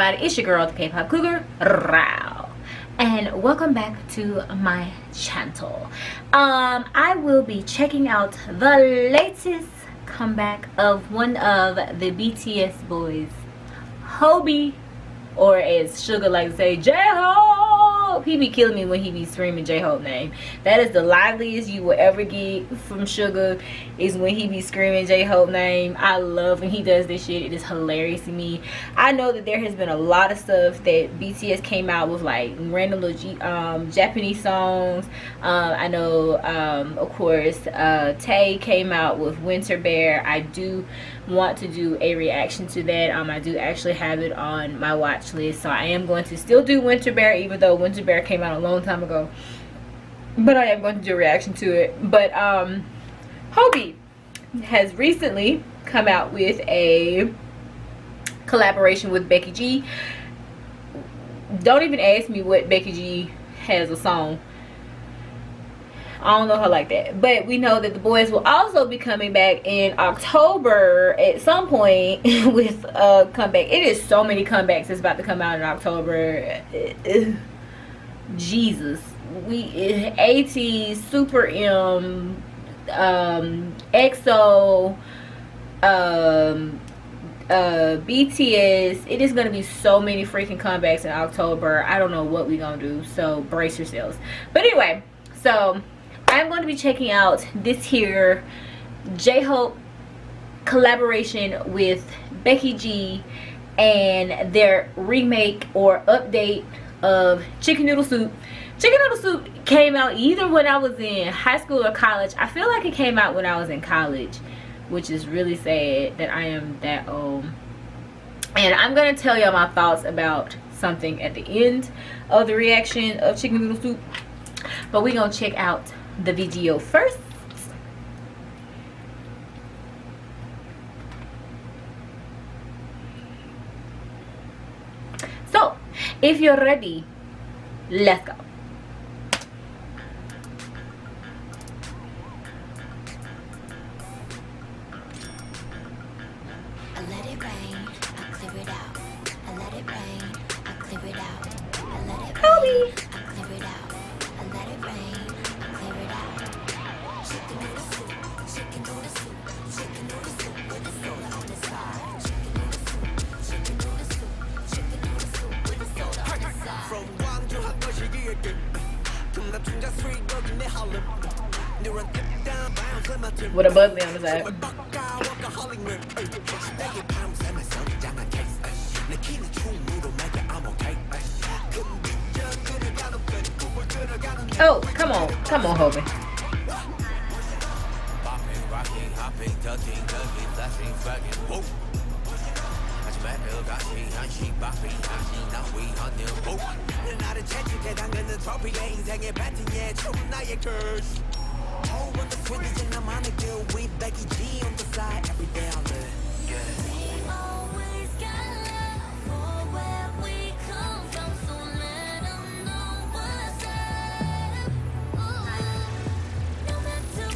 everybody? It's your girl, the K-pop cougar, Rao, and welcome back to my channel. I will be checking out the latest comeback of one of the BTS boys, HOBI, or as Sugar like to say, J-Hope. He be killing me when he be screaming J-Hope name. That is the liveliest you will ever get from Sugar, is when he be screaming J-Hope name. I love when he does this shit. It is hilarious to me. I know that there has been a lot of stuff that BTS came out with, like random little Japanese songs. I know of course Tay came out with Winter Bear. I do want to do a reaction to that. I do actually have it on my watch list, so I am going to still do Winter Bear, even though Winter Bear came out a long time ago, but I am going to do a reaction to it. But HOBI has recently come out with a collaboration with Becky G. Don't even ask me what Becky G has a song. I don't know her like that, but we know that the boys will also be coming back in October at some point with a comeback. It is so many comebacks that's about to come out in October. Jesus, AT, Super M, EXO, BTS. It is gonna be so many freaking comebacks in October. I don't know what we gonna do, so brace yourselves. But anyway, so I'm going to be checking out this here J-Hope collaboration with Becky G and their remake or update of Chicken Noodle Soup. Chicken Noodle Soup came out either when I was in high school or college. I feel like it came out when I was in college, which is really sad that I am that old. And I'm going to tell y'all my thoughts about something at the end of the reaction of Chicken Noodle Soup. But we're going to check out the video first. So if you're ready, let's go. I let it rain, I clear it out. I let it rain, I clear it out. I let it rain, I clear it out. I let it rain. With a bugly on the side. Oh, come on, HOBI.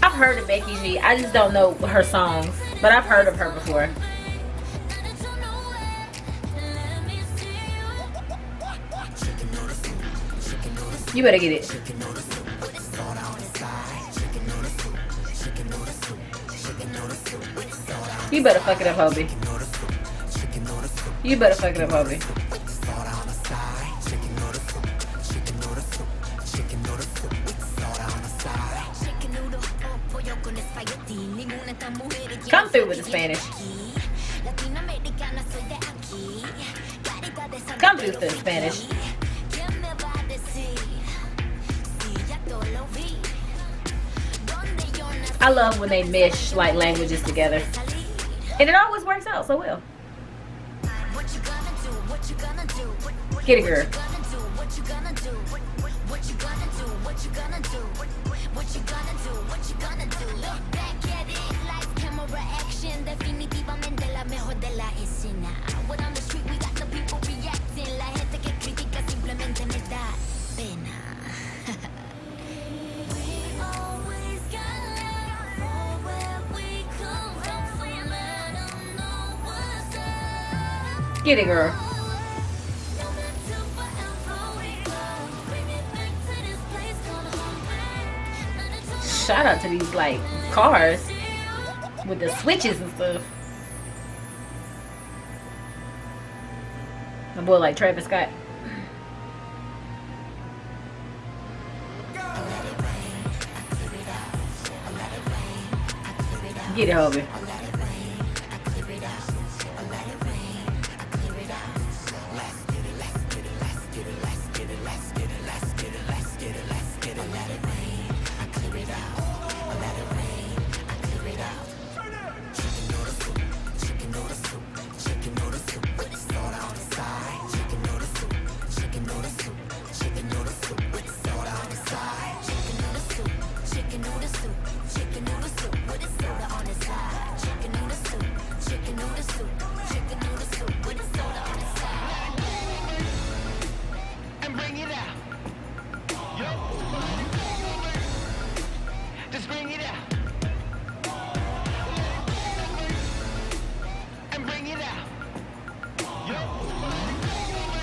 I've heard of Becky G. I just don't know her songs, but I've heard of her before. You better get it. You better fuck it up, HOBI. You better fuck it up, HOBI. Come through with the Spanish. Come through with the Spanish. I love when they mesh like languages together, and it always works out so well. Get it, girl. Get it, girl. shout out to these like cars with the switches and stuff. My boy like Travis Scott. Get it, Hobie.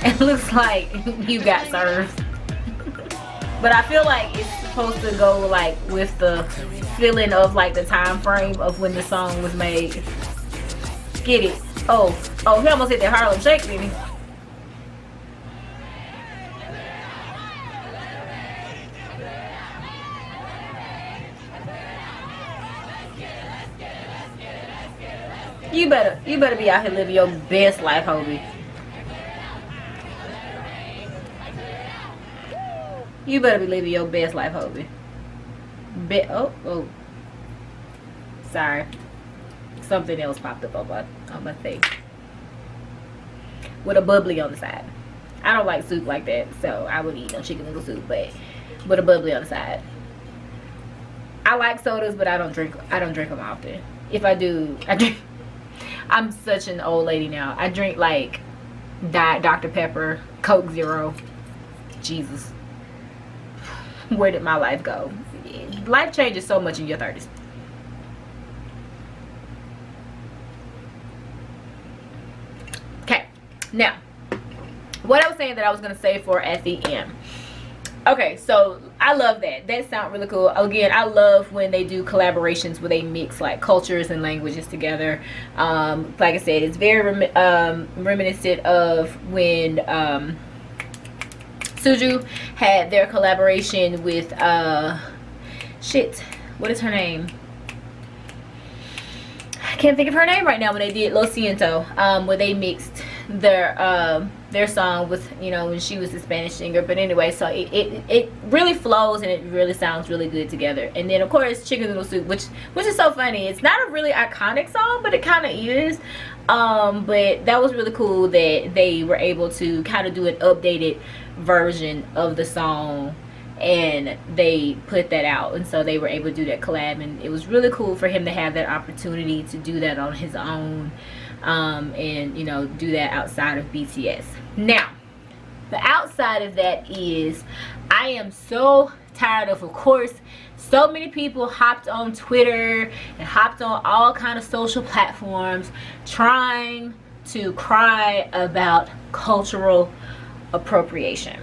It looks like you got served. But I feel like it's supposed to go like with the feeling of like the time frame of when the song was made. Get it? Oh, he almost hit that Harlem Shake, didn't he? You better be out here living your best life, Hobie. You better be living your best life, Hobie. Oh. Sorry. Something else popped up on my thing. With a bubbly on the side. I don't like soup like that, so I wouldn't eat no chicken noodle soup, but with a bubbly on the side. I like sodas, but I don't drink them often. If I do, I drink. I'm such an old lady now. I drink like Diet Dr. Pepper, Coke Zero. Jesus. Where did my life go? Life changes so much in your 30s. Okay, now what I was saying that I was gonna say for at the end. Okay, so I love that sounds really cool. Again, I love when they do collaborations where they mix like cultures and languages together. Like I said, it's very reminiscent of when Suju had their collaboration with what is her name? I can't think of her name right now. When they did Lo Siento, where they mixed their song with, you know, when she was the Spanish singer. But anyway, so it really flows and it really sounds really good together. And then of course Chicken Noodle Soup, which is so funny. It's not a really iconic song, but it kind of is. But that was really cool that they were able to kind of do an updated version of the song and they put that out, and so they were able to do that collab, and it was really cool for him to have that opportunity to do that on his own, and you know, do that outside of BTS. Now the outside of that is I am so tired of course so many people hopped on Twitter and hopped on all kind of social platforms trying to cry about cultural appropriation.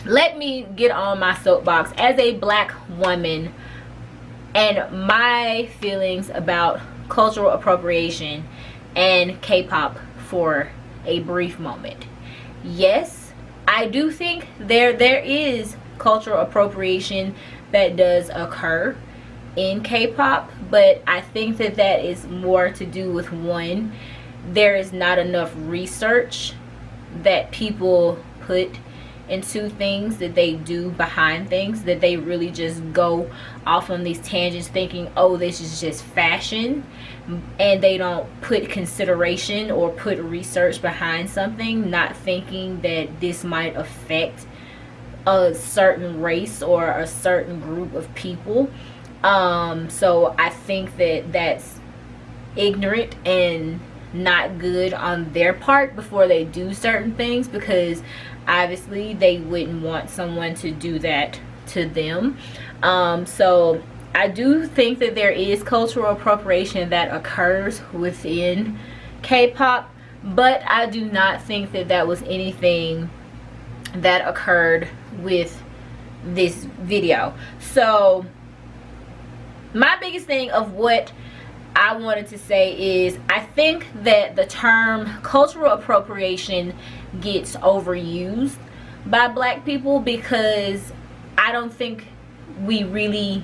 Let me get on my soapbox as a black woman and my feelings about cultural appropriation and K-pop for a brief moment. Yes, I do think there is cultural appropriation that does occur in K-pop, but I think that is more to do with, one, there is not enough research that people put into things, that they do behind things, that they really just go off on these tangents thinking, oh, this is just fashion, and they don't put consideration or put research behind something, not thinking that this might affect a certain race or a certain group of people. So I think that's ignorant and not good on their part before they do certain things, because obviously they wouldn't want someone to do that to them. So I do think that there is cultural appropriation that occurs within K-pop, but I do not think that was anything that occurred with this video. So my biggest thing of what I wanted to say is, I think that the term cultural appropriation gets overused by black people, because I don't think we really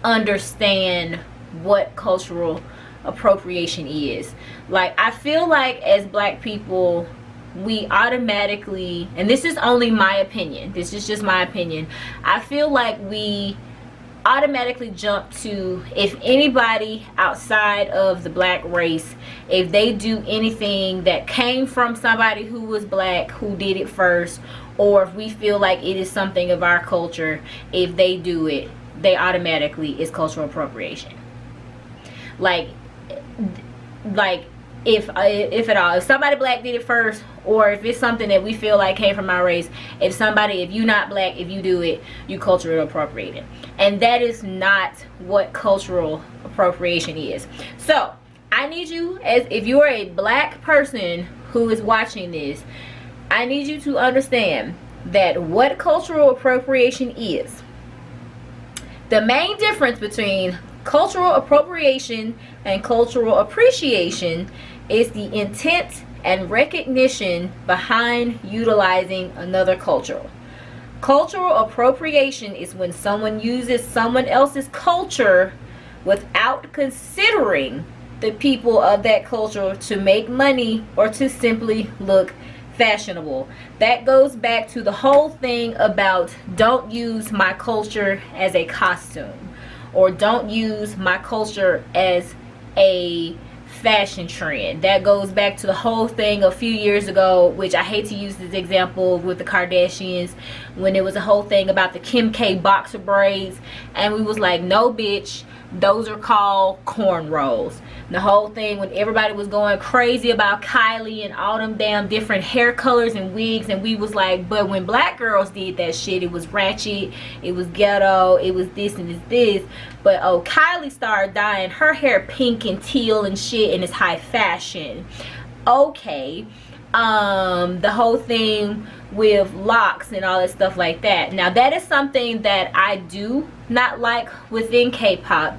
understand what cultural appropriation is. Like, I feel like as black people, we automatically, and this is only my opinion, this is just my opinion, I feel like we automatically jump to, if anybody outside of the black race, if they do anything that came from somebody who was black, who did it first, or if we feel like it is something of our culture, if they do it, they automatically is cultural appropriation. Like if at all, if somebody black did it first, or if it's something that we feel like came from our race, if you not black, if you do it, you culturally appropriated. And that is not what cultural appropriation is. So I need you, as if you are a black person who is watching this, I need you to understand that what cultural appropriation is. The main difference between cultural appropriation and cultural appreciation is the intent and recognition behind utilizing another culture. Cultural appropriation is when someone uses someone else's culture without considering the people of that culture to make money or to simply look fashionable. That goes back to the whole thing about don't use my culture as a costume, or don't use my culture as a fashion trend. That goes back to the whole thing a few years ago, which I hate to use this example with the Kardashians, when it was a whole thing about the Kim K boxer braids, and we was like, no bitch, those are called cornrows. The whole thing when everybody was going crazy about Kylie and all them damn different hair colors and wigs, and we was like, but when black girls did that shit, it was ratchet, it was ghetto, it was this and it's this. But oh, Kylie started dyeing her hair pink and teal and shit, and it's high fashion. Okay. The whole thing with locks and all that stuff like that. Now that is something that I do not like within K-pop,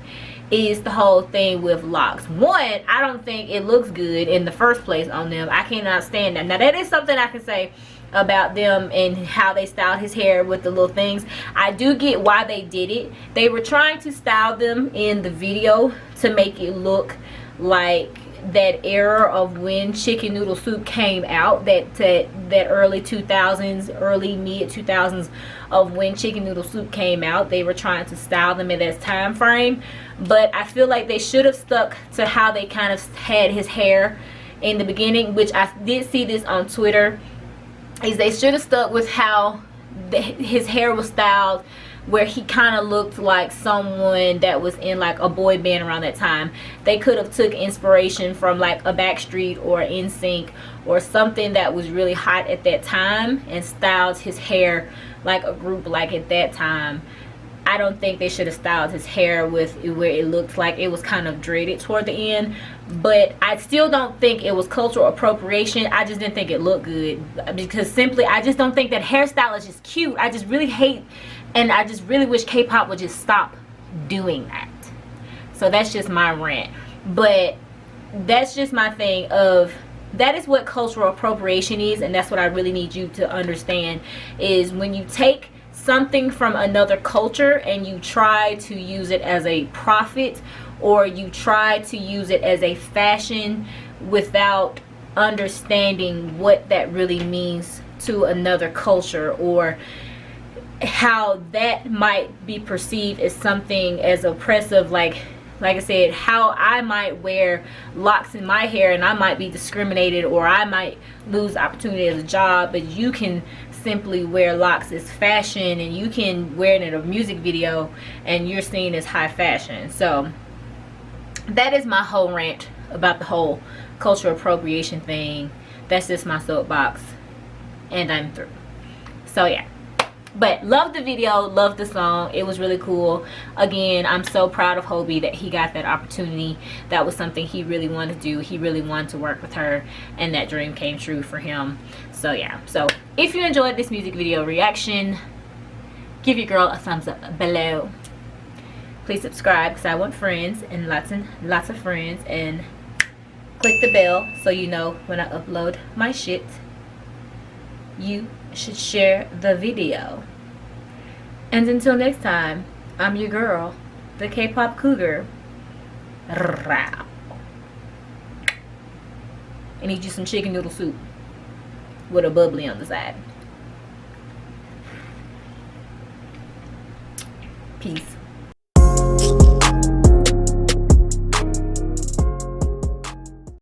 is the whole thing with locks. One, I don't think it looks good in the first place on them. I cannot stand that. Now that is something I can say about them and how they styled his hair with the little things. I do get why they did it. They were trying to style them in the video to make it look like that era of when chicken noodle soup came out, that early 2000s, early mid 2000s of when chicken noodle soup came out. They were trying to style them in that time frame, but I feel like they should have stuck to how they kind of had his hair in the beginning, which I did see this on Twitter, is they should have stuck with how his hair was styled, where he kind of looked like someone that was in like a boy band around that time. They could have took inspiration from like a Backstreet or NSYNC or something that was really hot at that time and styled his hair like a group like at that time. I don't think they should have styled his hair with where it looked like it was kind of dreaded toward the end. But I still don't think it was cultural appropriation. I just didn't think it looked good, because simply I just don't think that hairstyle is just cute. I just really hate, and I just really wish K-pop would just stop doing that. So that's just my rant. But that's just my thing of, that is what cultural appropriation is, and that's what I really need you to understand, is when you take something from another culture and you try to use it as a profit, or you try to use it as a fashion without understanding what that really means to another culture, or how that might be perceived as something as oppressive. Like I said, how I might wear locks in my hair and I might be discriminated, or I might lose opportunity as a job, but you can simply wear locks as fashion, and you can wear it in a music video and you're seen as high fashion. So that is my whole rant about the whole cultural appropriation thing. That's just my soapbox, and I'm through. So yeah, but love the video, love the song. It was really cool. Again, I'm so proud of HOBI that he got that opportunity. That was something he really wanted to do. He really wanted to work with her, and that dream came true for him. So yeah, so if you enjoyed this music video reaction, give your girl a thumbs up below. please subscribe because I want friends and lots of friends, and click the bell so you know when I upload my shit. You should share the video. And until next time, I'm your girl, the K-pop cougar. I need you some chicken noodle soup with a bubbly on the side. Peace.